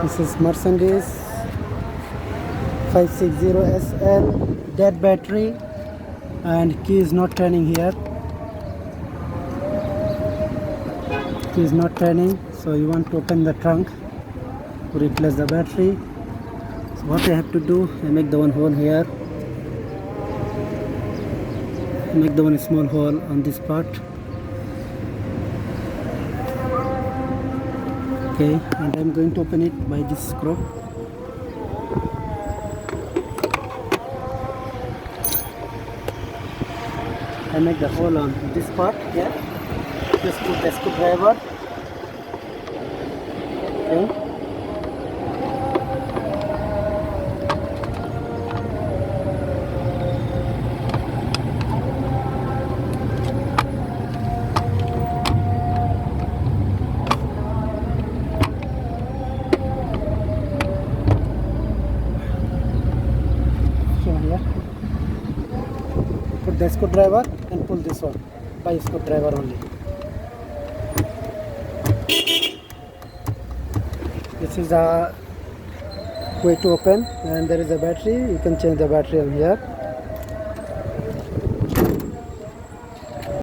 This is Mercedes 560 SL, dead battery, and key is not turning here. Key is not turning, so you want to open the trunk to replace the battery. So what I have to do, I make the one hole here. I make the one small hole on this part. Okay, and I'm going to open it by this screw. I make the hole on this part here. Just put the screwdriver. Okay. Here. Put the screwdriver and pull this one by screwdriver only. This is a way to open, and there is a battery. You can change the battery over here.